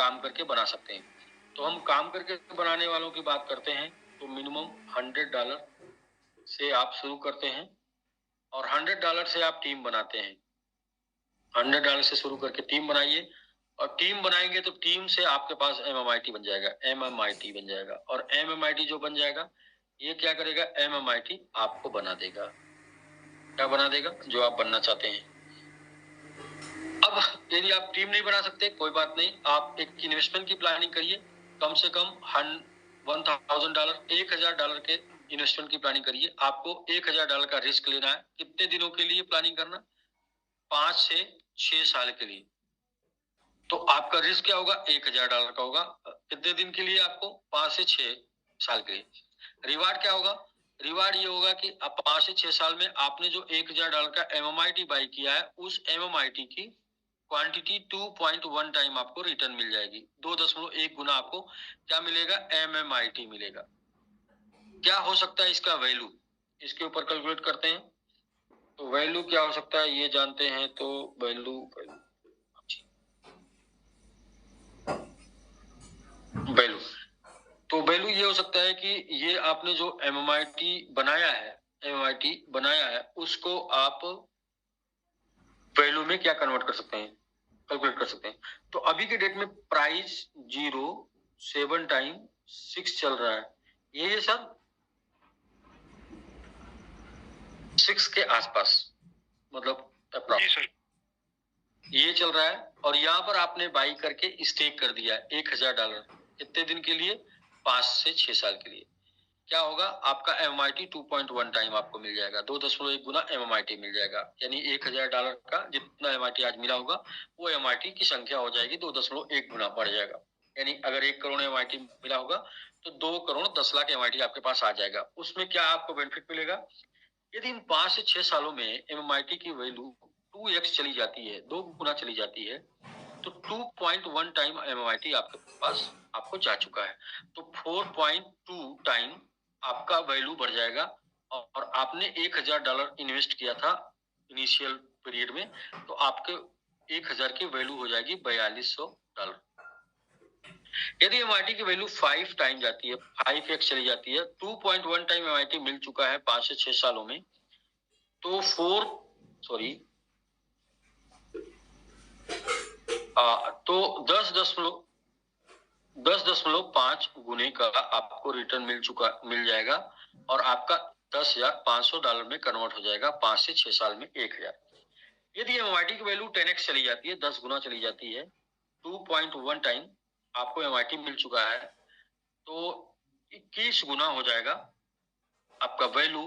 काम करके बना सकते हैं। तो हम काम करके बनाने वालों की बात करते हैं तो मिनिमम $100 से आप शुरू करते हैं और $100 से आप टीम बनाते हैं। $100 से शुरू करके टीम बनाइए और टीम बनाएंगे तो टीम से आपके पास MMIT बन जाएगा, MMIT बन जाएगा और MMIT जो बन जाएगा ये क्या करेगा, MMIT आपको बना देगा। क्या बना देगा? जो आप बनना चाहते हैं। अब यदि आप टीम नहीं बना सकते कोई बात नहीं, आप एक इन्वेस्टमेंट की प्लानिंग करिए। कम से कम $1,000 $1,000 के इन्वेस्टमेंट की प्लानिंग करिए। आपको $1,000 का रिस्क लेना है। कितने दिनों के लिए प्लानिंग करना? 5 से 6 साल के लिए। तो आपका रिस्क क्या होगा? $1,000 का होगा। कितने दिन के लिए? आपको 5 से 6 साल के लिए। रिवार्ड क्या होगा? रिवार्ड ये होगा कि आप 5 से 6 साल में आपने जो $1,000 का MMIT बाई किया है उस MMIT की क्वांटिटी 2.1 टाइम आपको रिटर्न मिल जाएगी। 2.1 गुना आपको क्या मिलेगा? MMIT मिलेगा। क्या हो सकता है इसका वैल्यू? इसके ऊपर कैलकुलेट करते हैं। तो वैल्यू क्या हो सकता है ये जानते हैं। तो वैल्यू तो वैल्यू ये हो सकता है कि ये आपने जो MMIT बनाया है उसको आप वैल्यू में क्या कन्वर्ट कर सकते हैं, कैलकुलेट कर सकते हैं। तो अभी के डेट में प्राइस 0.7 टाइम 6 चल रहा है। ये सब 6 के आसपास, मतलब ये चल रहा है और यहाँ पर आपने बाई करके स्टेक कर दिया है $1,000। कितने दिन के लिए? 5 से 6 साल के लिए। क्या होगा? आपका MMIT 2.1 टाइम आपको मिल जाएगा। 2.1 गुना MMIT मिल जाएगा। यानी $1,000 का जितना MMIT आज मिला होगा वो MMIT की संख्या हो जाएगी 2.1 गुना बढ़ जाएगा। यानी अगर 1 करोड़ MMIT मिला होगा तो 2 करोड़ 10 लाख MMIT आपके पास आ जाएगा। उसमें क्या आपको बेनिफिट मिलेगा? यदि इन 5 से 6 सालों में MMIT की वैल्यू 2x चली जाती है, 2 गुना चली जाती है, तो 2.1 टाइम MMIT आपके पास आपको जा चुका है। तो 4.2 टाइम आपका वैल्यू बढ़ जाएगा और आपने $1,000 इन्वेस्ट किया था इनिशियल पीरियड में, तो आपके 1,000 की वैल्यू हो जाएगी $4,200। यदि MMIT की वैल्यू 5 टाइम जाती है, 5x चली जाती है, 2.1 टाइम MMIT मिल चुका है 5 से 6 सालों में, तो 10.5 गुने का आपको रिटर्न मिल जाएगा और आपका $10,500 में कन्वर्ट हो जाएगा 5 से 6 साल में 1,000। यदि MMIT की वैल्यू 10x चली जाती है, 10 गुना चली जाती है, 2.1 टाइम आपको MMIT मिल चुका है, तो 21 गुना हो जाएगा आपका वैल्यू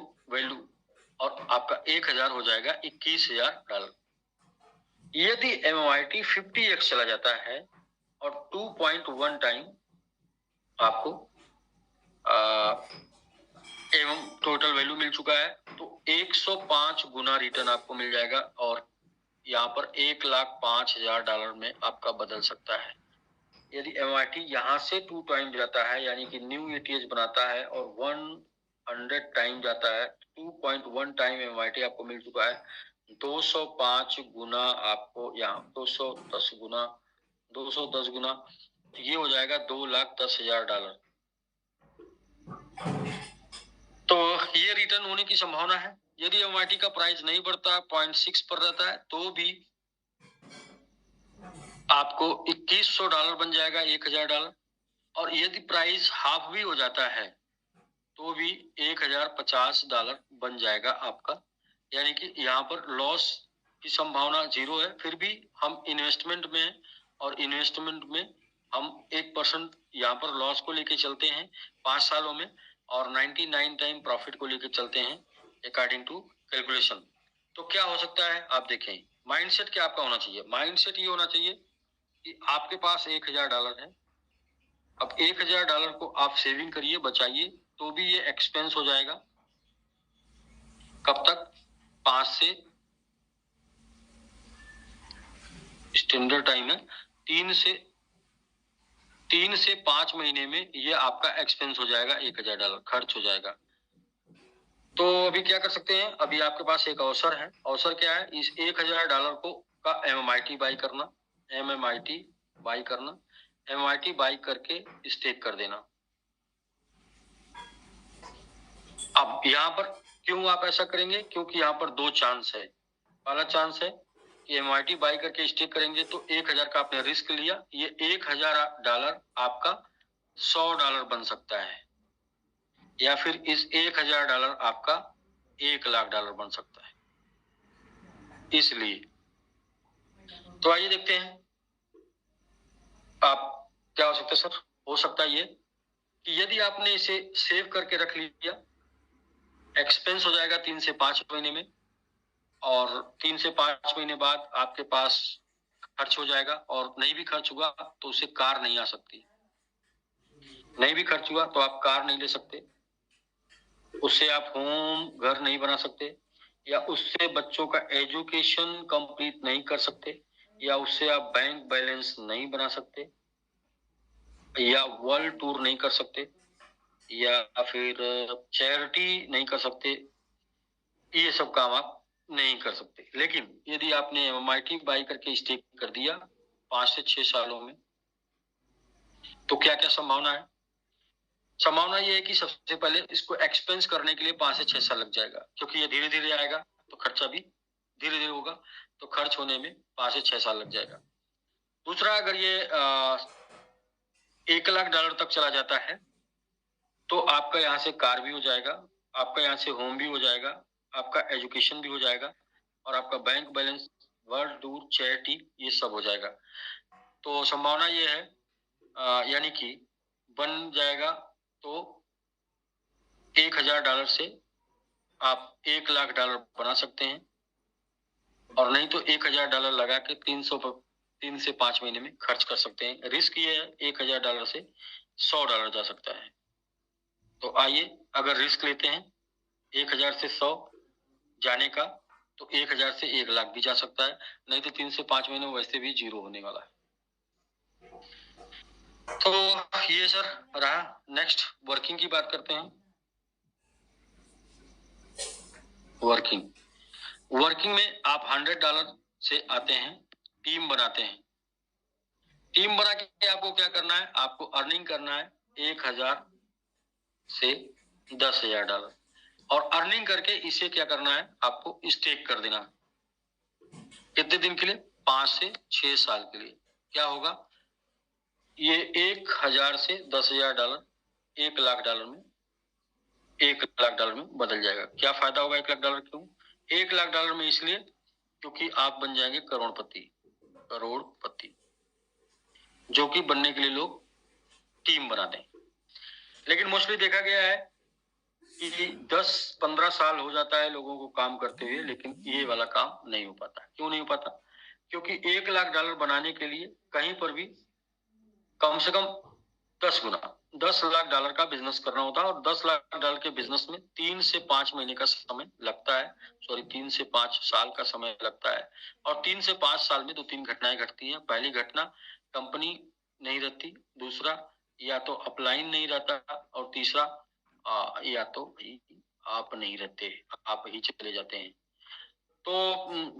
और आपका 1,000 हो जाएगा $21,000। यदि MMIT 50x चला जाता है और 2.1 टाइम आपको एवं टोटल वैल्यू मिल चुका है, तो 105 गुना रिटर्न आपको मिल जाएगा और यहाँ पर $1,05,000 में आपका बदल सकता है। यदि MMIT यहाँ से 2 टाइम जाता है यानी कि न्यू ETH बनाता है और 100 टाइम जाता है, 2.1 टाइम MMIT आपको मिल चुका है, 205 गुना आपको यहाँ 210 गुना ये हो जाएगा $2,10,000। तो ये रिटर्न होने की संभावना है। यदि MMIT का प्राइस नहीं बढ़ता, 0.6 पर रहता है, तो भी आपको $2,100 बन जाएगा, $1,000। और यदि प्राइस हाफ भी हो जाता है तो भी $1,050 बन जाएगा आपका। यानी कि यहाँ पर लॉस की संभावना 0 है। फिर भी हम इन्वेस्टमेंट में हम 1% यहाँ पर लॉस को लेके चलते हैं 5 सालों में और 99 टाइम प्रॉफिट को लेके चलते हैं अकॉर्डिंग टू कैलकुलेशन। तो क्या हो सकता है आप देखें। माइंडसेट क्या आपका होना चाहिए? माइंडसेट ये होना चाहिए कि आपके पास $1,000 है। अब $1,000 को आप सेविंग करिए, बचाइए, तो भी ये एक्सपेंस हो जाएगा। कब तक? 5 से स्टैंडर्ड टाइम है, 3 से 5 महीने में ये आपका एक्सपेंस हो जाएगा, $1,000 खर्च हो जाएगा। तो अभी क्या कर सकते हैं? अभी आपके पास एक अवसर है। अवसर क्या है? इस $1,000 को का MMIT बाई करना। MIT बाई करके स्टेक कर देना। अब यहाँ पर क्यों आप ऐसा करेंगे? क्योंकि यहाँ पर दो चांस है। पहला चांस है कि MIT बाई करके स्टेक करेंगे तो 1000 का आपने रिस्क लिया, ये $1000 आपका $100 बन सकता है, या फिर इस $1000 आपका $1,00,000 बन सकता है। इसलिए तो आइए देखते हैं आप क्या हो सकता है सर। हो सकता है ये कि यदि आपने इसे सेव करके रख लिया, एक्सपेंस हो जाएगा 3 से 5 महीने में, और 3 से 5 महीने बाद आपके पास खर्च हो जाएगा, और नहीं भी खर्च हुआ तो उससे कार नहीं आ सकती, नहीं भी खर्च हुआ तो आप कार नहीं ले सकते, उससे आप होम घर नहीं बना सकते, या उससे बच्चों का एजुकेशन कंप्लीट नहीं कर सकते, या उससे आप बैंक बैलेंस नहीं बना सकते, या वर्ल्ड टूर नहीं कर सकते, या फिर चैरिटी नहीं कर सकते। ये सब काम आप नहीं कर सकते। लेकिन यदि आपने MIT बाई करके स्टेक कर दिया 5 से 6 सालों में, तो क्या क्या संभावना है? संभावना ये है कि सबसे पहले इसको एक्सपेंस करने के लिए 5 से 6 साल लग जाएगा, क्योंकि ये धीरे धीरे आएगा तो खर्चा भी धीरे धीरे होगा, तो खर्च होने में 5 से 6 साल लग जाएगा। दूसरा, अगर ये $1,00,000 तक चला जाता है तो आपका यहाँ से कार भी हो जाएगा, आपका यहाँ से होम भी हो जाएगा, आपका एजुकेशन भी हो जाएगा, और आपका bank balance, world tour, charity, ये सब हो जाएगा। तो संभावना ये है यानी कि बन जाएगा तो $1,000 से आप $1,00,000 बना सकते हैं, और नहीं तो $1,000 लगा के 3 से 5 महीने में खर्च कर सकते हैं। रिस्क ये है $1,000 से $100 जा सकता है। तो आइए, अगर रिस्क लेते हैं 1,000 से 100 जाने का, तो 1,000 से 1,00,000 भी जा सकता है, नहीं तो 3 से 5 महीने वैसे भी जीरो होने वाला है। तो ये सर रहा। नेक्स्ट वर्किंग की बात करते हैं। वर्किंग वर्किंग में आप $100 से आते हैं, टीम बनाते हैं। टीम बना के आपको क्या करना है? आपको अर्निंग करना है 1,000 से $10,000, और अर्निंग करके इसे क्या करना है? आपको स्टेक कर देना। कितने दिन के लिए? 5 से 6 साल के लिए। क्या होगा? ये 1,000 से $10,000 $1,00,000 में $1,00,000 में बदल जाएगा। क्या फायदा होगा $1,00,000? क्यों $1,00,000 में? इसलिए क्योंकि आप बन जाएंगे करोड़पति। करोड़पति जो कि बनने के लिए लोग टीम बनाते हैं। लेकिन मोस्टली देखा गया है कि 10-15 साल हो जाता है लोगों को काम करते हुए, लेकिन ये वाला काम नहीं हो पाता। क्यों नहीं हो पाता? क्योंकि $1,00,000 बनाने के लिए कहीं पर भी कम से कम 10 गुना $10,00,000 का बिजनेस करना होता है, और $10,00,000 के बिजनेस में 3 से 5 महीने का समय लगता है। सॉरी, 3 से 5 साल का समय लगता है, और 3 से 5 साल में 2-3 घटनाएं घटती हैं। पहली घटना, कंपनी नहीं रहती। दूसरा, या तो अपलाइन नहीं रहता, और तीसरा या तो आप नहीं रहते, आप ही चले जाते हैं। तो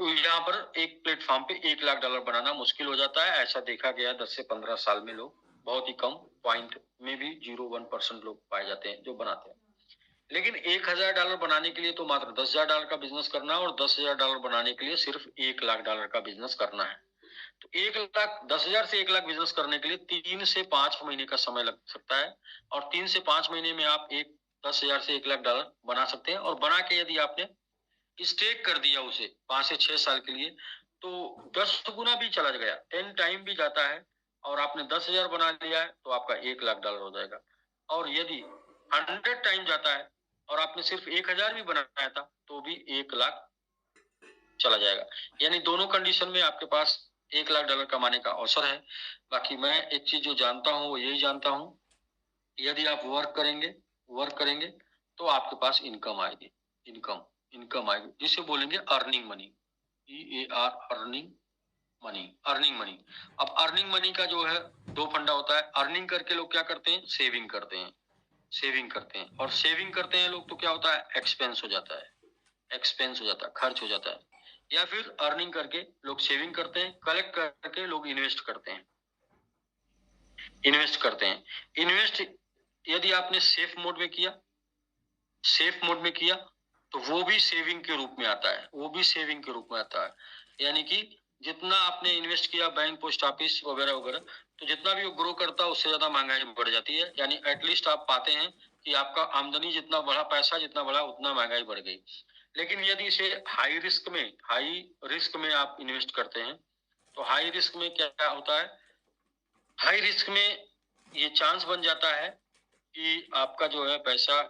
यहाँ पर एक प्लेटफॉर्म पे $1,00,000 बनाना मुश्किल हो जाता है। ऐसा देखा गया 10 से 15 साल में लोग बहुत ही कम पॉइंट में भी 0.1% लोग पाए जाते हैं जो बनाते हैं। लेकिन $1,000 बनाने के लिए तो मात्र $10,000 का बिजनेस करना है, और $10,000 बनाने के लिए सिर्फ $1,00,000 का बिजनेस करना है। तो 1,00,000 10,000 से 1,00,000 बिजनेस करने के लिए 3 से 5 महीने का समय लग सकता है, और 3 से 5 महीने में आप 10,000 से $1,00,000 बना सकते हैं। और बना के यदि आपने स्टेक कर दिया उसे 5 से 6 साल के लिए, तो 10 गुना भी चला गया, 10 टाइम भी जाता है, और आपने 10,000 बना लिया है तो आपका $1,00,000 हो जाएगा। और यदि 100 टाइम जाता है और आपने सिर्फ 1,000 भी बनाया था तो भी 1,00,000 चला जाएगा। यानी दोनों कंडीशन में आपके पास $1,00,000 कमाने का अवसर है। बाकी मैं एक चीज जो जानता हूँ वो यही जानता हूँ, यदि आप वर्क करेंगे तो आपके पास इनकम आएगी। इनकम आएगी, जिसे बोलेंगे earning money. EAR, earning money. अब अर्निंग मनी का जो है दो फंडा होता है। अर्निंग करके लोग क्या करते हैं? सेविंग करते हैं। और सेविंग करते हैं लोग तो क्या होता है? एक्सपेंस हो जाता है, खर्च हो जाता है। या फिर अर्निंग करके लोग सेविंग करते हैं, कलेक्ट करके लोग इन्वेस्ट करते हैं। इन्वेस्ट करते हैं। इन्वेस्ट यदि आपने सेफ मोड में किया, सेफ मोड में किया तो वो भी सेविंग के रूप में आता है, वो भी सेविंग के रूप में आता है। यानी कि जितना आपने इन्वेस्ट किया बैंक, पोस्ट ऑफिस वगैरह वगैरह, तो जितना भी वो ग्रो करता है उससे ज्यादा महंगाई बढ़ जाती है। यानी एटलीस्ट आप पाते हैं कि आपका आमदनी जितना बढ़ा, पैसा जितना बढ़ा, उतना महंगाई बढ़ गई। लेकिन यदि इसे हाई रिस्क में आप इन्वेस्ट करते हैं, तो हाई रिस्क में क्या होता है, हाई रिस्क में ये चांस बन जाता है कि आपका जो है पैसा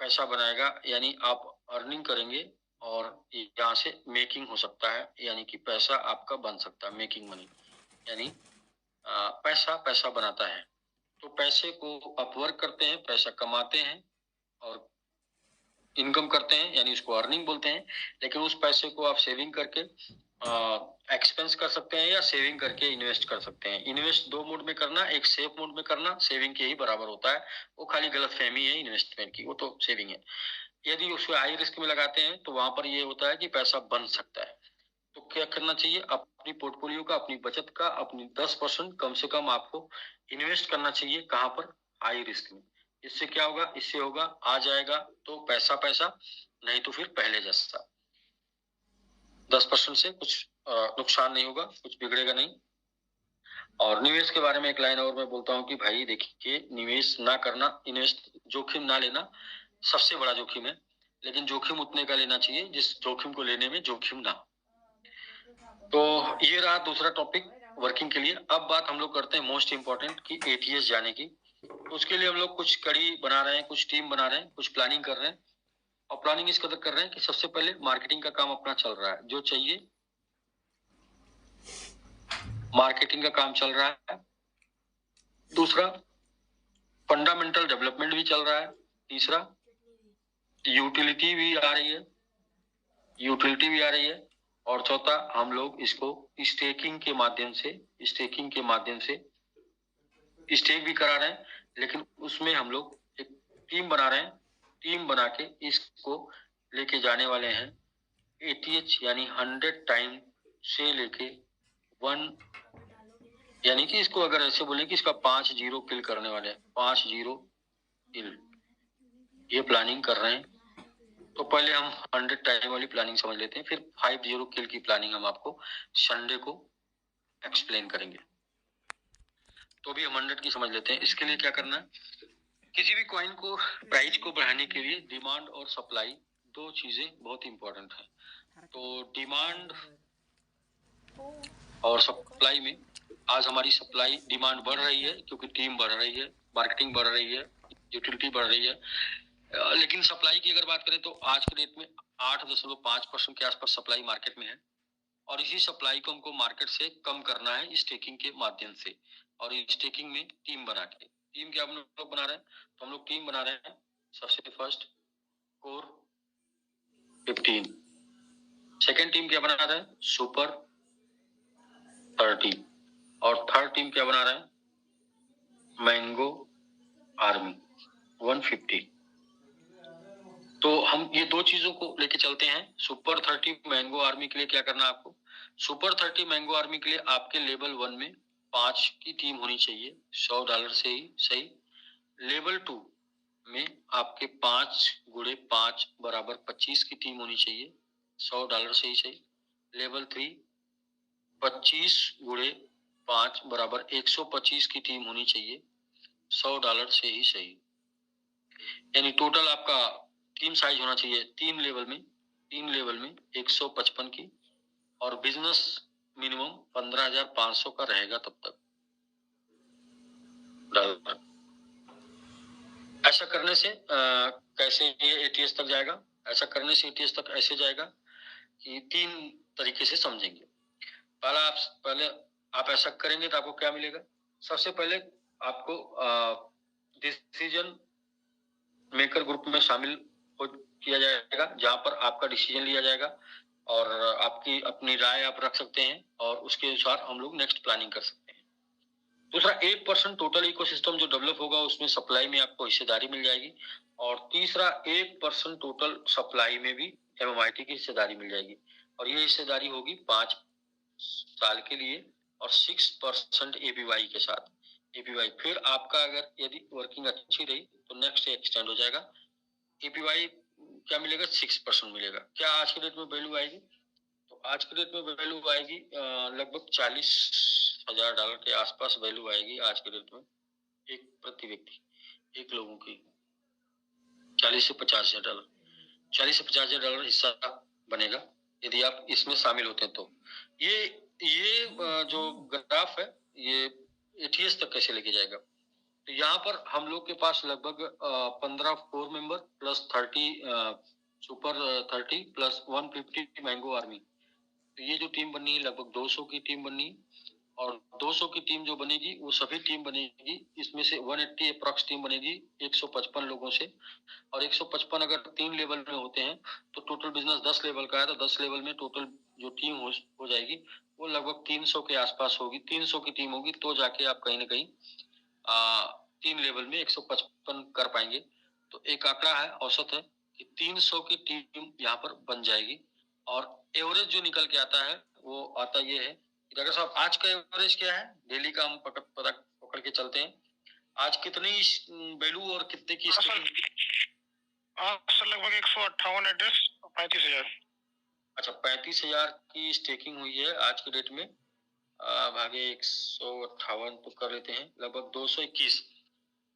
पैसा बनाएगा, यानी आप अर्निंग करेंगे और यहाँ से मेकिंग हो सकता है, यानी कि पैसा आपका बन सकता है, मेकिंग मनी, यानी पैसा पैसा बनाता है। तो पैसे को आप वर्क करते हैं, पैसा कमाते हैं और इनकम करते हैं, यानी उसको अर्निंग बोलते हैं। लेकिन उस पैसे को आप सेविंग करके एक्सपेंस कर सकते हैं या सेविंग करके इन्वेस्ट कर सकते हैं। इन्वेस्ट दो मोड में करना, एक सेफ मोड में करना सेविंग के ही बराबर होता है। वो खाली गलतफहमी है इन्वेस्टमेंट की, वो तो सेविंग है। यदि उसको हाई रिस्क में लगाते हैं तो वहां पर ये होता है कि पैसा बन सकता है। तो क्या करना चाहिए, अपनी पोर्टफोलियो का, अपनी बचत का, अपनी 10% कम से कम आपको इन्वेस्ट करना चाहिए। कहां पर, हाई रिस्क में। इससे क्या होगा, इससे होगा आ जाएगा तो पैसा पैसा, नहीं तो फिर पहले जैसा 10% से कुछ नुकसान नहीं होगा, कुछ बिगड़ेगा नहीं। और निवेश के बारे में एक लाइन और मैं बोलता हूँ कि भाई देखिए, निवेश ना करना, इन्वेस्ट जोखिम ना लेना सबसे बड़ा जोखिम है। लेकिन जोखिम उतने का लेना चाहिए जिस जोखिम को लेने में जोखिम ना हो। तो ये रहा दूसरा टॉपिक वर्किंग के लिए। अब बात हम लोग करते हैं मोस्ट इंपॉर्टेंट की एटीएस जाने की। तो उसके लिए हम लोग कुछ कड़ी बना रहे हैं, कुछ टीम बना रहे हैं, कुछ प्लानिंग कर रहे हैं। और प्लानिंग इस कदर कर रहे हैं कि सबसे पहले मार्केटिंग का काम अपना चल रहा है, जो चाहिए मार्केटिंग का काम चल रहा है। दूसरा, फंडामेंटल डेवलपमेंट भी चल रहा है। तीसरा, यूटिलिटी भी आ रही है, यूटिलिटी भी आ रही है। और चौथा, हम लोग इसको स्टेकिंग के माध्यम से स्टेक भी करा रहे हैं। लेकिन उसमें हम लोग एक टीम बना रहे हैं, टीम बना के इसको लेके जाने वाले हैं एटीएच, यानी 100 टाइम से लेके 1, यानी कि इसको अगर ऐसे बोले कि इसका 5-0 किल करने वाले हैं, 5-0 किल, ये प्लानिंग कर रहे हैं। तो पहले हम 100 टाइम वाली प्लानिंग समझ लेते हैं, फिर 5-0 किल की प्लानिंग हम आपको संडे को एक्सप्लेन करेंगे। तो भी हम 100 की समझ लेते हैं। इसके लिए क्या करना है, किसी भी कॉइन को, प्राइस को बढ़ाने के लिए डिमांड और सप्लाई, दो चीजें बहुत इंपॉर्टेंट है। तो डिमांड और सप्लाई में आज हमारी सप्लाई, डिमांड बढ़ रही है क्योंकि टीम बढ़ रही है, मार्केटिंग बढ़ रही है, यूटिलिटी बढ़ रही है। लेकिन सप्लाई की अगर बात करें तो आज के डेट में 8.5% के आसपास सप्लाई मार्केट में है। और इसी सप्लाई को हमको मार्केट से कम करना है स्टेकिंग के माध्यम से। और स्टेकिंग में टीम बना के, टीम क्या हम लोग बना रहे हैं, तो हम लोग टीम बना रहे हैं। सबसे फर्स्ट कोर 15, सेकेंड टीम क्या बना रहे हैं, सुपर 30, और थर्ड टीम क्या बना रहे हैं, मैंगो आर्मी 150। तो हम ये दो चीजों को लेके चलते हैं। सुपर 30 मैंगो आर्मी के लिए क्या करना है आपको, सुपर 30 मैंगो आर्मी के लिए आपके लेवल 1 में 5 की टीम होनी चाहिए, $100 से ही सही। लेवल 2 में आपके 5 गुणे 5 बराबर 25 की टीम होनी चाहिए, $100 से ही सही। लेवल 3 25 गुणे 5 बराबर 125 की टीम होनी चाहिए, $100 से ही सही। यानी टोटल आपका टीम साइज होना चाहिए तीन लेवल में 155 की। और बिजनेस मिनिमम 15,500 का रहेगा तब तक डॉलर। ऐसा करने से कैसे ये एटीएस तक जाएगा, ऐसा करने से एटीएस तक ऐसे जाएगा कि 3 तरीके से समझेंगे। पहले आप ऐसा करेंगे तो आपको क्या मिलेगा, सबसे पहले आपको डिसीजन मेकर ग्रुप में शामिल किया जाएगा, जहां पर आपका डिसीजन लिया जाएगा और आपकी अपनी राय आप रख सकते हैं और उसके अनुसार हम लोग नेक्स्ट प्लानिंग कर सकते हैं। दूसरा, 1% टोटल इकोसिस्टम जो डेवलप होगा उसमें सप्लाई में आपको हिस्सेदारी मिल जाएगी। और तीसरा, 1% टोटल सप्लाई में भी एमएमआईटी की हिस्सेदारी मिल जाएगी। और ये हिस्सेदारी होगी 5 साल के लिए और 6% एबीवाई के साथ। एपीवाई। फिर आपका अगर यदि वर्किंग अच्छी रही तो नेक्स्ट एक्सटेंड हो जाएगा। एपीवाई क्या मिलेगा? 6% मिलेगा। क्या आज के डेट में वैल्यू आएगी? तो आज के डेट में वैल्यू आएगी लगभग $40,000 के आसपास वैल्यू आएगी आज के डेट में, एक प्रति व्यक्ति, एक लोगों की। $40,000 से $50,000, $40,000 से $50,000 हिस्सा बनेगा यदि आप इसमें शामिल होते हैं तो। ये जो ग्राफ है ये एटीएस तक कैसे लेके जाएगा? तो यहाँ पर हम लोग के पास लगभग 15 core member plus 30 super 30 plus 150 mango army. तो ये जो टीम बननी है लगभग 200 की टीम बननी है, और 200 की टीम जो बनेगी वो सभी टीम बनेगी, इसमें से 180 अप्रॉक्स टीम बनेगी 155 लोगों से। और 155 अगर 3 लेवल में होते हैं तो टोटल बिजनेस 10 लेवल का है, तो 10 लेवल में टोटल जो टीम हो जाएगी वो लगभग 300 के आसपास होगी। 300 की टीम होगी तो जाके आप कहीं ना कहीं 3 लेवल में 155 कर पाएंगे। तो एक आंकड़ा है, औसत है कि 300 की टीम यहाँ पर बन जाएगी। और एवरेज जो निकल के आता है वो आता ये है कि डॉक्टर साहब आज का एवरेज क्या है? डेली का हम पकड़ के चलते हैं। आज कितनी वैल्यू और कितने की सर लगभग 158 एड्रेस 35,000। अच्छा, 35,000 की स्टेकिंग हुई है आज के डेट में। भागे 158 तो कर लेते हैं, लगभग 221।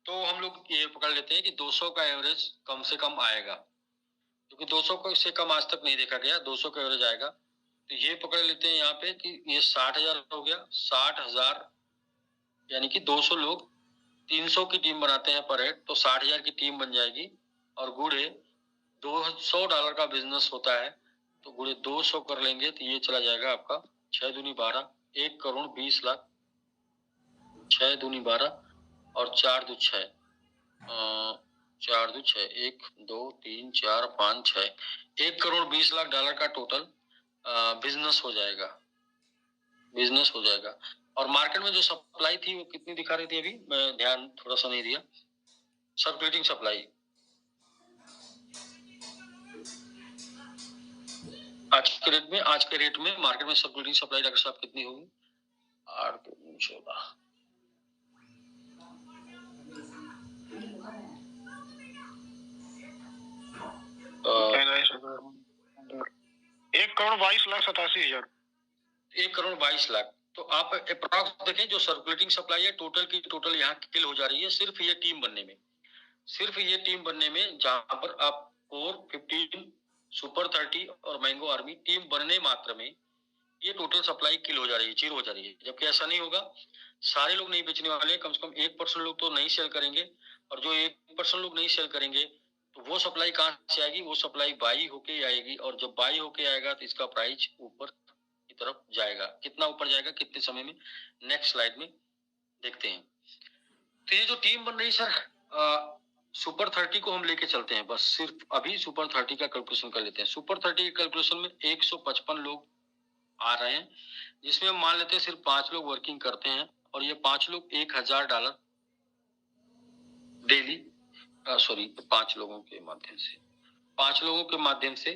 तो हम लोग ये पकड़ लेते हैं कि 200 का एवरेज कम से कम आएगा, क्योंकि 200 को इससे कम आज तक नहीं देखा गया। 200 का एवरेज आएगा। तो ये पकड़ लेते हैं यहाँ पे कि ये 60,000 हो गया। 60,000 यानी कि 200 लोग 300 की टीम बनाते हैं पर हेड, तो 60,000 की टीम बन जाएगी। और गुड़े $200 का बिजनेस होता है, तो गुड़े 200 कर लेंगे तो ये चला जाएगा आपका 6 दूनी 12, 1,20,00,000। 6 दूनी 12 और 4 दू 6, 4 दू 6, 1 2 3 4 5 6, $1,20,00,000 का टोटल बिजनेस हो जाएगा। और मार्केट में जो सप्लाई थी वो कितनी दिखा रही थी? अभी मैं ध्यान थोड़ा सा नहीं दिया। सर्कुलेटिंग सप्लाई आज के रेट में मार्केट में सर्कुलेटिंग सप्लाई डॉक्टर साहब कितनी होगी? 8 2 14, $1,22,87,000। 1,22,00,000। तो आप अप्रॉक्स देखें जो सर्कुलेटिंग सप्लाई है टोटल की टोटल यहाँ किल हो जा रही है सिर्फ ये टीम बनने में, जहां पर आप कोर 15 सुपर 30 और मैंगो आर्मी टीम बनने मात्र में ये टोटल सप्लाई किल हो जा रही है, जीरो हो जा रही है। जबकि ऐसा नहीं होगा, सारे लोग नहीं बेचने वाले, कम से कम 1% लोग तो नहीं सेल करेंगे। और जो 1% लोग नहीं सेल करेंगे तो वो सप्लाई कहाँ से आएगी? वो सप्लाई बाई होके आएगी, और जब बाई होके आएगा तो इसका प्राइस ऊपर की तरफ जाएगा। कितना ऊपर जाएगा, कितने समय में, नेक्स्ट स्लाइड में देखते हैं। तो ये जो टीम बन रही सर, सुपर 30 को हम लेके चलते हैं, बस सिर्फ अभी सुपर 30 का कैलकुलेशन कर लेते हैं। सुपर 30 के कैलकुलेशन में 155 लोग आ रहे हैं, जिसमें हम मान लेते हैं सिर्फ 5 लोग वर्किंग करते हैं, और ये 5 लोग $1,000 डेली, सॉरी 5 लोगों के माध्यम से, 5 लोगों के माध्यम से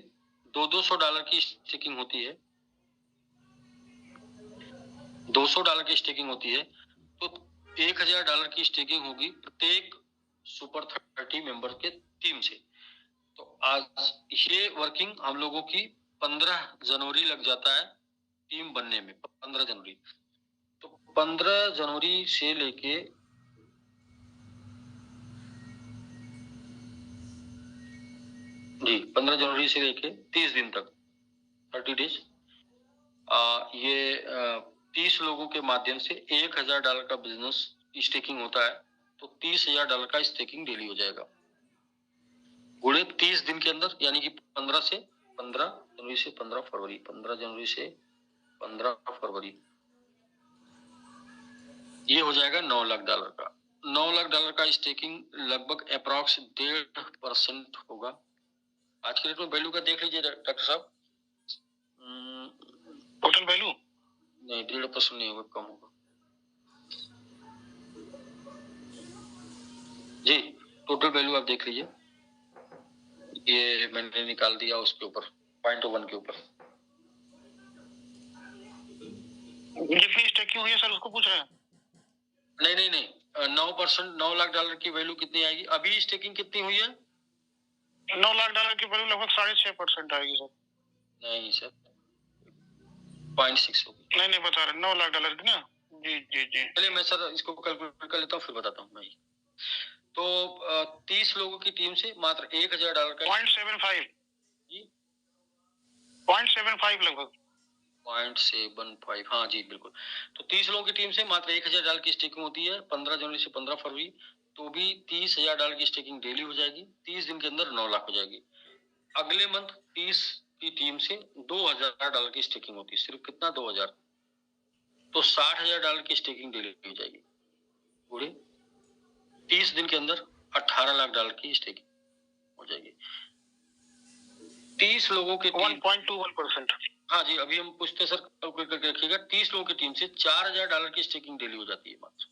$200 की स्टेकिंग होती है। $200 की स्टेकिंग होती है, तो $1,000 की स्टेकिंग होगी प्रत्येक सुपर 30 मेंबर के टीम से। तो आज ये वर्किंग हम लोगों की 15 जनवरी लग जाता है टीम बनने में। 15 जनवरी, तो 15 जनवरी से लेके जी 15 जनवरी से लेके 30 दिन तक, 30 डेज, ये 30 लोगों के माध्यम से $1,000 का बिजनेस स्टेकिंग होता है। तो $30,000 का स्टेकिंग डेली हो जाएगा गुणे 30 दिन के अंदर, यानी कि 15 जनवरी से 15 फरवरी, 15 जनवरी से 15 फरवरी, ये हो जाएगा $9,00,000 का। $9,00,000 का स्टेकिंग लगभग अप्रॉक्स 1.5% होगा। आज के डेट में वैल्यू का देख लीजिए डॉक्टर साहब, टोटल वैल्यू नहीं 1.5% नहीं होगा, कम होगा जी। टोटल वैल्यू आप देख लीजिए, ये मैंने निकाल दिया उसके ऊपर, 0.1 के ऊपर। जितनी स्टेकिंग हुई है सर उसको पूछ रहे हैं। नहीं नहीं नहीं, 9%, 9 लाख डॉलर की वैल्यू कितनी आएगी? अभी स्टेकिंग कितनी हुई है? 9 लाख डॉलर की वैल्यू लगभग 6.5% आएगी सर। नहीं सर, 0.6 होगी। नहीं बता रहे, 9 लाख डॉलर की ना। जी जी जी, चलिए मैं सर इसको कैलकुलेट कर लेता हूँ, फिर बताता हूँ मैं। तो 30 लोगों की टीम से मात्र $1,000 का 0.75 जी, 0.75 लगभग 0.75, हाँ जी बिल्कुल। तो 30 लोगों की टीम से मात्र $1,000 की स्टेकिंग होती है 15 जनवरी से 15 फरवरी। तो भी $30,000 की स्टेकिंग डेली हो जाएगी। 30 दिन के अंदर 9 लाख हो जाएगी। अगले मंथ 30 की टीम से $2,000 की स्टेकिंग होती है। सिर्फ कितना? 2,000। तो $60,000 की स्टेकिंग डेली हो जाएगी पूरे 30 दिन के अंदर। $18 लाख की स्टेकिंग हो जाएगी 30 लोगों के 1.21%। हाँ जी, अभी हम पूछते सर कैलकुलेट करके रखिएगा। 30 लोगों की टीम से $4,000 की स्टेकिंग डेली हो जाती है मात्र।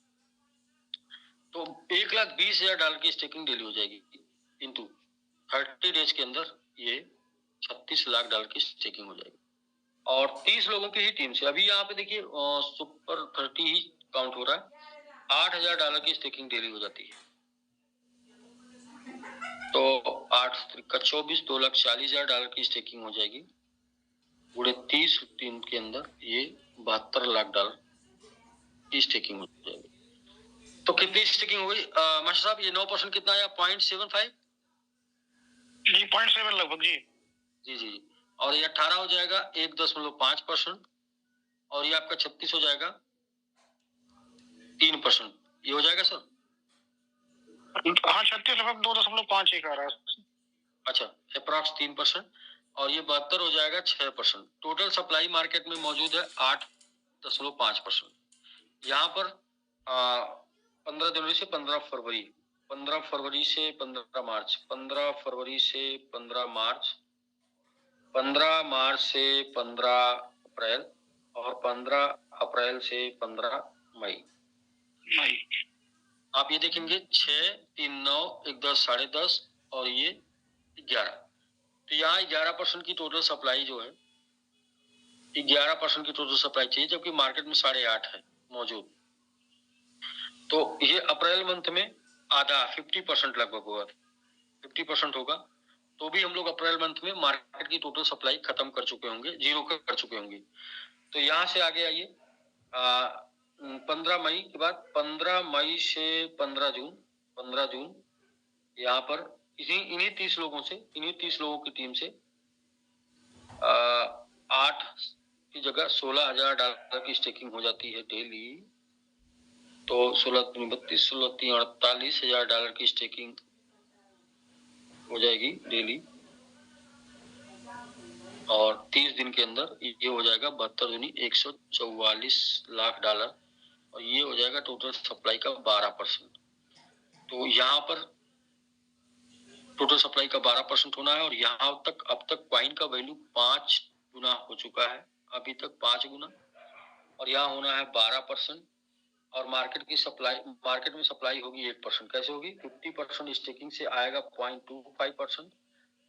तो $1,20,000 की स्टेकिंग डेली हो जाएगी इंटू 30 डेज के अंदर ये $36 लाख की स्टेकिंग हो जाएगी। और 30 लोगों की ही टीम से अभी यहाँ पे देखिए सुपर 30 ही काउंट हो रहा है। $8,000 की स्टेकिंग डेली हो जाती है। तो 8 का 24, $2,40,000 की स्टेकिंग हो जाएगी पूरे 30 दिन के अंदर। ये $72 लाख की स्टेकिंग हो जाएगी। तो कितनी स्टेकिंग हो गई मास्टर साहब? ये 9% कितना आया? 0.75 जी, 0.7 लगभग जी। जी जी। और ये 18 हो जाएगा 1.5%। और ये आपका 36 हो जाएगा 3%। ये हो जाएगा सर? हाँ, 36 लगभग 2.51 आ रहा है। अच्छा, अप्रॉक्स 3%। और ये 72 हो जाएगा 6%। टोटल सप्लाई मार्केट में मौजूद है 8.5%। यहाँ पर 15 जनवरी से 15 फरवरी, 15 फरवरी से 15 मार्च, 15 फरवरी से 15 मार्च, 15 मार्च से 15 अप्रैल, और 15 अप्रैल से 15 मई। आप ये देखेंगे 6, 3, 9, 1, 10, 10.5 और ये 11। तो यहाँ 11% की टोटल सप्लाई जो है, 11% की टोटल सप्लाई चाहिए, जबकि मार्केट में 8.5 है मौजूद। तो ये अप्रैल मंथ में आधा 50% लगभग होगा, 50% होगा। तो भी हम लोग अप्रैल मंथ में मार्केट की टोटल सप्लाई खत्म कर चुके होंगे, जीरो कर चुके होंगे। तो यहाँ से आगे आइए 15 मई के बाद 15 मई से 15 जून, 15 जून यहाँ पर इन्हीं 30 लोगों से, इन्हीं 30 लोगों की टीम से 8 की जगह $16,000 की स्टेकिंग हो जाती है डेली। तो 16×32, 16×48,000 की स्टेकिंग हो जाएगी डेली। और 30 दिन के अंदर ये हो जाएगा 72×2 $144 लाख। और ये हो जाएगा टोटल सप्लाई का 12%। तो यहाँ पर टोटल सप्लाई का 12% होना है। और यहाँ तक अब तक कॉइन का वैल्यू 5 गुना हो चुका है, अभी तक 5 गुना। और यहाँ होना है 12%। और मार्केट में सप्लाई होगी 1%। कैसे होगी? 50% स्टेकिंग से आएगा 0.25%,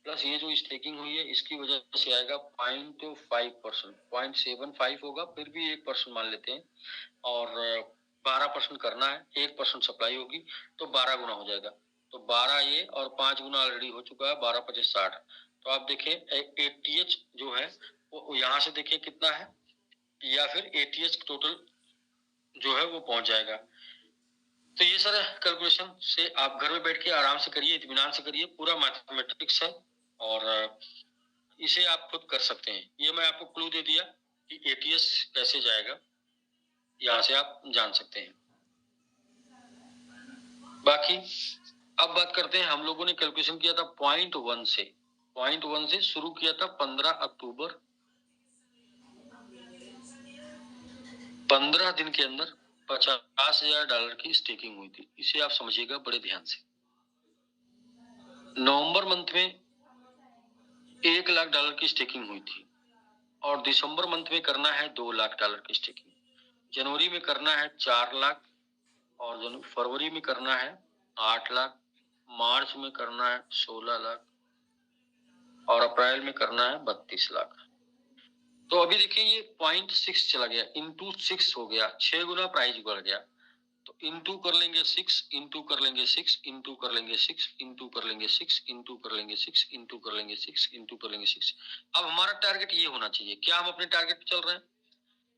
प्लस ये जो स्टेकिंग हुई है इसकी वजह से आएगा 0.5%, 0.75 होगा, फिर भी 1% मान लेते हैं। और 12% करना है, 1% सप्लाई होगी, तो 12 गुना हो जाएगा। तो 12 ये और 5 गुना ऑलरेडी हो चुका है, 12 25 60। तो आप देखें ATH जो है वो यहाँ से देखिए कितना है, या फिर ATH टोटल जो है वो पहुंच जाएगा। तो ये सर कैलकुलेशन से आप घर में बैठ के आराम से करिए, इत्मीनान से करिए, पूरा मैथमेटिक्स है और इसे आप खुद कर सकते हैं। ये मैं आपको क्लू दे दिया कि ATH कैसे जाएगा, यहाँ से आप जान सकते हैं। बाकी अब बात करते हैं, हम लोगों ने कैलकुलेशन किया था 0.1 से, 0.1 से शुरू किया था 15 अक्टूबर। 15 दिन के अंदर $50,000 की स्टेकिंग हुई थी। इसे आप समझिएगा बड़े ध्यान से। नवंबर मंथ में $1,00,000 की स्टेकिंग हुई थी। और दिसंबर मंथ में करना है $2,00,000 की स्टेकिंग। जनवरी में करना है 4 लाख। और फरवरी में करना है 8 लाख। मार्च में करना है 16 लाख। और अप्रैल में करना है 32 लाख। तो अभी देखिए ये 0.6 चला गया, इंटू 6 हो गया, 6 गुना प्राइस बढ़ गया। तो इंटू कर लेंगे 6, इंटू कर लेंगे 6, इंटू कर लेंगे 6, इंटू कर लेंगे 6, इंटू कर लेंगे 6, इंटू कर लेंगे 6, इंटू कर लेंगे 6। अब हमारा टारगेट ये होना चाहिए, क्या हम अपने टारगेट पे चल रहे हैं?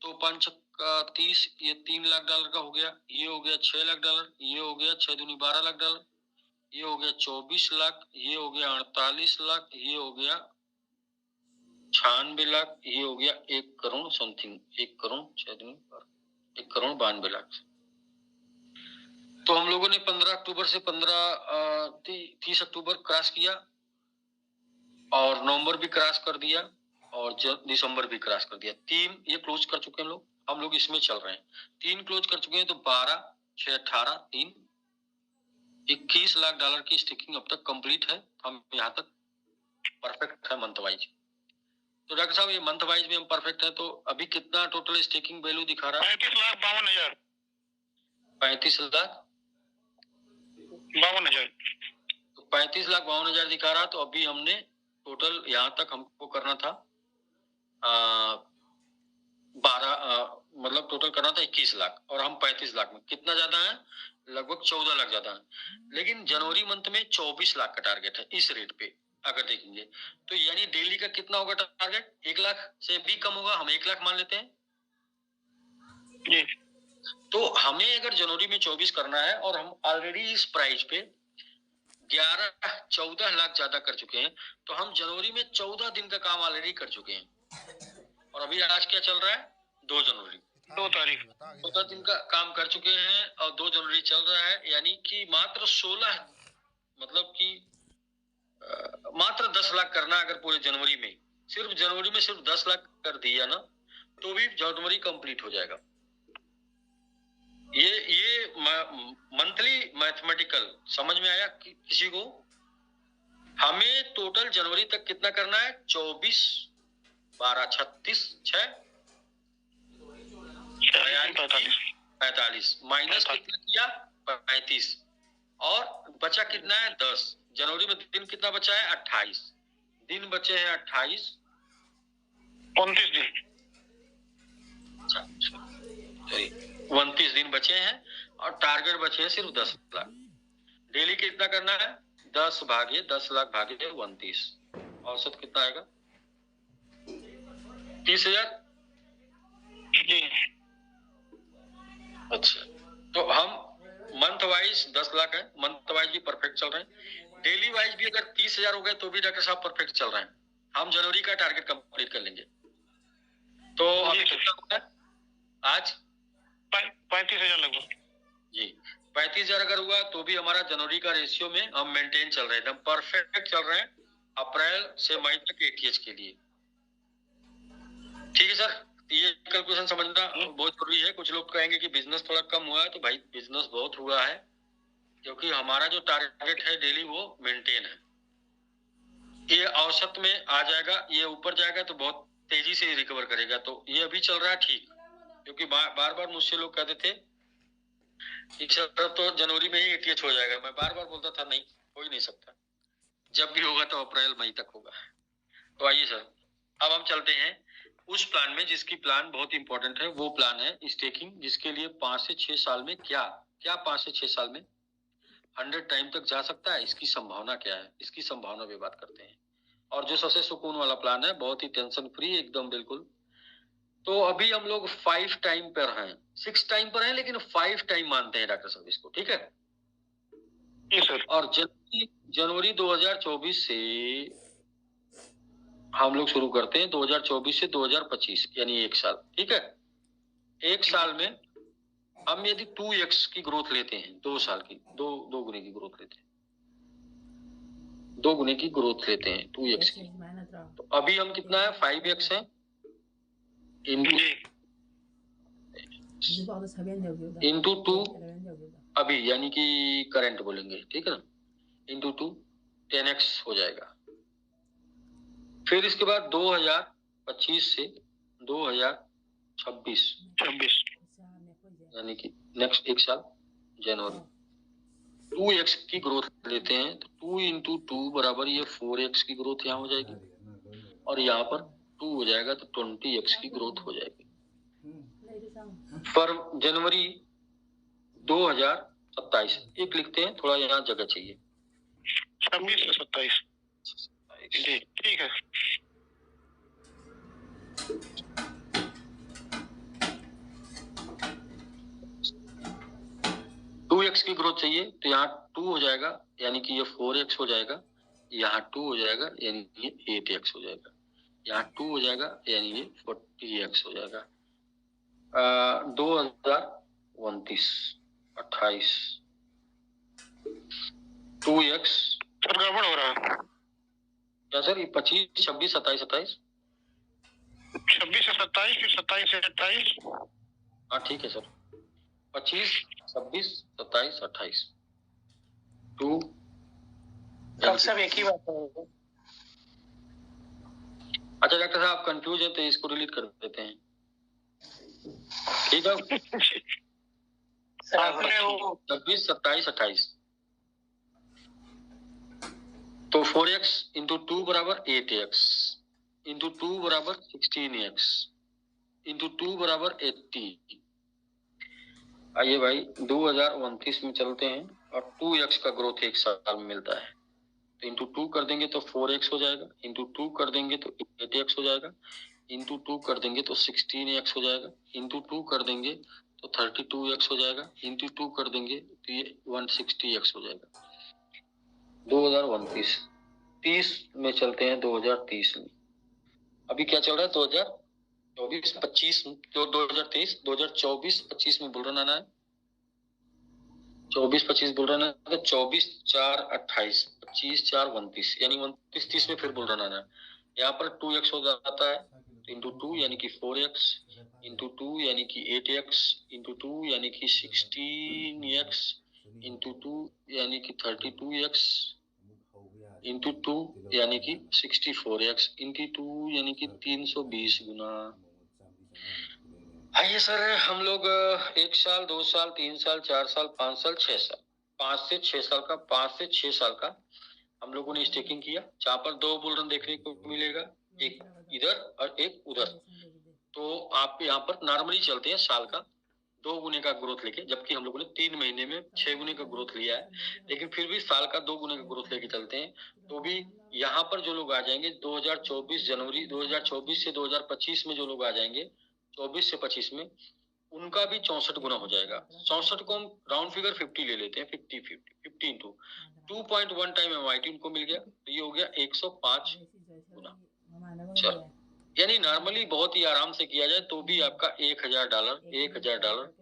तो 5 का 30, ये 3 लाख डॉलर का हो गया, ये हो गया 6 लाख डॉलर, ये हो गया 6 दूनी 12 लाख डॉलर, ये हो गया 24 लाख, ये हो गया 48 लाख, ये हो गया 96 लाख, ये हो गया 1 करोड़ समथिंग, 1 करोड़ 6 दूनी 1 करोड़ 92 लाख। तो हम लोगों ने 15 अक्टूबर से 30 अक्टूबर क्रॉस किया और नवंबर भी क्रॉस कर दिया और दिसंबर भी क्रॉस कर दिया। 3 ये क्लोज कर चुके हैं हम लोग इसमें चल रहे हैं। 3 क्लोज कर चुके हैं तो 12, 6, 18, 3, 21 लाख डॉलर की स्टेकिंग अब तक कंप्लीट है। हम यहाँ तक परफेक्ट है मंथ वाइज। तो डॉक्टर साहब ये मंथ वाइज में हम परफेक्ट है, तो अभी कितना टोटल स्टेकिंग वैल्यू दिखा रहा है? 35,52,000। 35,52,000। तो 35,52,000 दिखा रहा, तो अभी हमने टोटल यहाँ तक हमको करना था 12 मतलब टोटल करना था 21 लाख और हम 35 लाख में, कितना ज्यादा है? लगभग 14 लाख ज्यादा है। लेकिन जनवरी मंथ में 24 लाख का टारगेट है इस रेट पे अगर देखेंगे तो, यानी डेली का कितना होगा टारगेट? 1 लाख से भी कम होगा, हम 1 लाख मान लेते हैं। तो हमें अगर जनवरी में 24 करना है और हम ऑलरेडी इस प्राइस पे 14 लाख ज्यादा कर चुके हैं, तो हम जनवरी में 14 दिन का काम ऑलरेडी कर चुके हैं। और अभी आज क्या चल रहा है? 2 जनवरी, 2 तारीख, 14 दिन का काम कर चुके हैं और 2 जनवरी चल रहा है, यानी कि मात्र 16, मतलब कि मात्र 10 लाख करना। अगर पूरे जनवरी में सिर्फ 10 लाख कर दिया ना, तो भी जनवरी कंप्लीट हो जाएगा। ये मंथली मैथमेटिकल समझ में आया किसी को? हमें टोटल जनवरी तक कितना करना है? 24, 12, 36, 6, 45 माइनस कितना किया? 35 और बचा कितना है? 10। जनवरी में दिन कितना बचा है? 28 दिन बचे हैं। 28, 29 दिन, सॉरी 29 दिन बचे हैं और टारगेट बचे हैं सिर्फ 10 लाख। डेली कितना करना है? 10 भागे 10 लाख भागे 29, औसत कितना आएगा? 30,000। अच्छा, तो हम मंथ वाइज 10 लाख है, मंथ वाइज भी परफेक्ट चल रहे हैं। डेली वाइज भी अगर 30,000 हो गए तो भी डॉक्टर साहब परफेक्ट चल रहे हैं। हम जनवरी का टारगेट कंप्लीट कर लेंगे। तो अभी कितना होगा आज? 35,000 लगभग जी। 35,000 अगर हुआ तो भी हमारा जनवरी का रेशियो में हम मेंटेन चल रहे हैं, एकदम परफेक्ट चल रहे हैं अप्रैल से मई तक एटीएच के लिए। ठीक है सर, ये कैलकुलेशन समझना बहुत जरूरी है। कुछ लोग कहेंगे कि बिजनेस थोड़ा कम हुआ है, तो भाई बिजनेस बहुत हुआ है, क्योंकि हमारा जो टारगेट है डेली वो मेंटेन है। ये औसत में आ जाएगा, ये ऊपर जाएगा तो बहुत तेजी से रिकवर करेगा। तो ये अभी चल रहा है ठीक, क्योंकि बार बार मुझसे लोग कहते थे इस तरफ तो जनवरी में ही एटीएच हो जाएगा। मैं बार बार बोलता था नहीं, हो ही नहीं सकता, जब भी होगा तो अप्रैल मई तक होगा। तो आइए सर, अब हम चलते हैं उस प्लान में जिसकी प्लान बहुत इंपॉर्टेंट है। वो प्लान है स्टेकिंग, जिसके लिए 5 से 6 साल में क्या 5 से 6 साल में 100 टाइम तक जा सकता है, इसकी संभावना क्या है, इसकी संभावना पे बात करते हैं। और जो सबसे सुकून वाला प्लान है, बहुत ही टेंशन फ्री एकदम बिल्कुल। तो अभी हम लोग 5 टाइम पर हैं, 6 टाइम पर हैं, लेकिन 5 टाइम मानते हैं डॉक्टर साहब इसको, ठीक है? सर। और जनवरी 2024 से हम लोग शुरू करते हैं, 2024 से 2025 यानी 1 साल, ठीक है? 1 साल में हम यदि 2x की ग्रोथ लेते हैं, 2 साल की, दो गुने की ग्रोथ लेते हैं, 2 गुने की ग्रोथ लेते हैं 2x की, तो अभी हम कितना है? 5x है इंटू 2 अभी, यानी कि करंट बोलेंगे, ठीक है ना? इंटू 2 10x हो जाएगा। फिर इसके बाद 2025 से 2026 यानी कि नेक्स्ट 1 साल जनवरी 2x की ग्रोथ लेते हैं, तो 2 इंटू 2 बराबर ये 4x की ग्रोथ यहाँ हो जाएगी और यहाँ पर 2 हो जाएगा, तो 20x की ग्रोथ हो जाएगी। पर जनवरी 2027 एक लिखते हैं, थोड़ा यहाँ जगह चाहिए। 26 से 27 जी ठीक है। टू एक्स की ग्रोथ चाहिए तो यहाँ 2 हो जाएगा, यानी कि ये 4x हो जाएगा, यहाँ 2 हो जाएगा यानी ये 8x हो जाएगा, यहाँ 2 हो जाएगा यानी ये 40x हो जाएगा। 2029 28 2x सर गड़बड़ हो रहा है क्या सर? ये 25 26 27 27 26 से 27 फिर 27 से 28। हाँ ठीक है सर, 25 26 27 28 2 सब एक ही बात है। अच्छा डॉक्टर साहब कंफ्यूज है तो इसको डिलीट कर देते हैं, ठीक है? 26 27 28 तो 4x इंटू 2 बराबर 8x इंटू 2 बराबर 16x इंटू 2 बराबर 80। आइए भाई 2029 में चलते हैं और 2x का ग्रोथ एक साल में मिलता है, तो इंटू 2 कर देंगे तो 4x हो जाएगा, इंटू 2 कर देंगे तो 8x हो जाएगा, इंटू 2 कर देंगे तो 16x हो जाएगा, इंटू 2 कर देंगे तो 32x हो जाएगा, इंटू 2 कर देंगे तो ये 160x हो जाएगा। 2029 30 में चलते हैं 2030 में। अभी क्या चल रहा है? 2024 25 जो 2023 2024 25 में बुल रन है, 24 25 बुल रन है, तो 24 4 28 25 4 29 यानी 29 30 में फिर बुल रन आना है। यहाँ पर 2x हो जाता है तो इंटू 2 यानी कि 4x इंटू 2 यानी कि 8x इंटू 2 यानी कि 16x इंटू 2 यानी कि 32x इंटू 2 यानी कि 64x इंटू 2 यानी कि 320 गुना। आइए सर हम लोग 1 साल 2 साल 3 साल 4 साल 5 साल 6 साल 5 से 6 साल का 5 से 6 साल का हम लोगों ने स्टेकिंग किया, जहाँ पर 2 बुल रन देखने को मिलेगा, एक इधर और एक उधर। तो आप यहाँ पर नॉर्मली चलते हैं साल का 2 गुने का ग्रोथ लेके, जबकि हम लोगों ने 3 महीने में 6 गुने का ग्रोथ लिया है, लेकिन फिर भी साल का 2 गुने का ग्रोथ लेके चलते हैं। तो भी यहाँ पर जो लोग आ जाएंगे 2024 जनवरी 2024 से 2025 में जो लोग आ जाएंगे 24 से 25 में, उनका भी 64 गुना हो जाएगा। 64 को हम राउंड फिगर 50 ले लेते हैं, 50 इंटू 2.1 टाइम MIT उनको मिल गया, तो ये हो गया 105 गुना। चलो यानी नॉर्मली बहुत ही आराम से किया जाए तो भी आपका $1000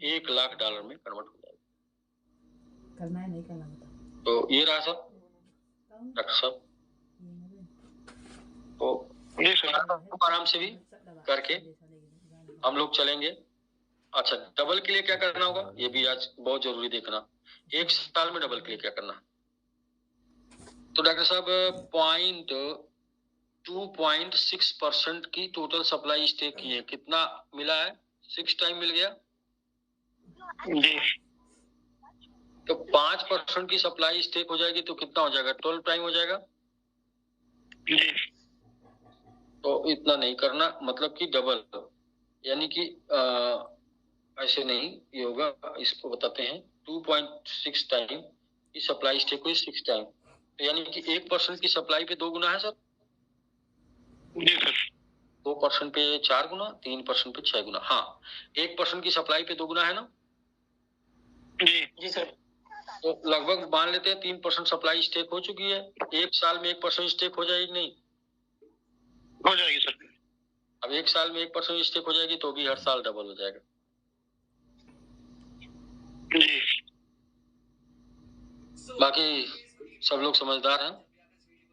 $1 लाख में कन्वर्ट हो जाएगा। करना है नहीं करना बता। तो ये रहा सब डॉक्टर साहब, तो आराम से भी करके हम लोग चलेंगे। अच्छा डबल के लिए क्या करना होगा ये भी आज बहुत जरूरी देखना, 1 साल में डबल के लिए क्या करना। तो डॉक्टर साहब 2.6% की टोटल सप्लाई स्टेक की है, कितना मिला है? 6 टाइम मिल गया जी। तो 5% की सप्लाई स्टेक हो जाएगी तो कितना हो जाएगा? 12 टाइम हो जाएगा जी। तो इतना नहीं करना, मतलब कि डबल, यानी कि ऐसे नहीं ये होगा, इसको बताते हैं 2.6 टाइम की सप्लाई स्टेक हुई 6 टाइम, तो यानी कि 1% की सप्लाई पे 2 गुना है सर। जी सर। 2% पे 4 गुना, 3% पे 6 गुना। हाँ 1% की सप्लाई पे 2 गुना है ना जी। जी सर। तो लगभग मान लेते हैं 3% सप्लाई स्टेक हो चुकी है, 1 साल में 1% स्टेक हो जाएगी नहीं? हो जाएगी सर। अब 1 साल में 1% स्टेक हो जाएगी तो भी हर साल डबल हो जाएगा। जी। बाकी सब लोग समझदार हैं।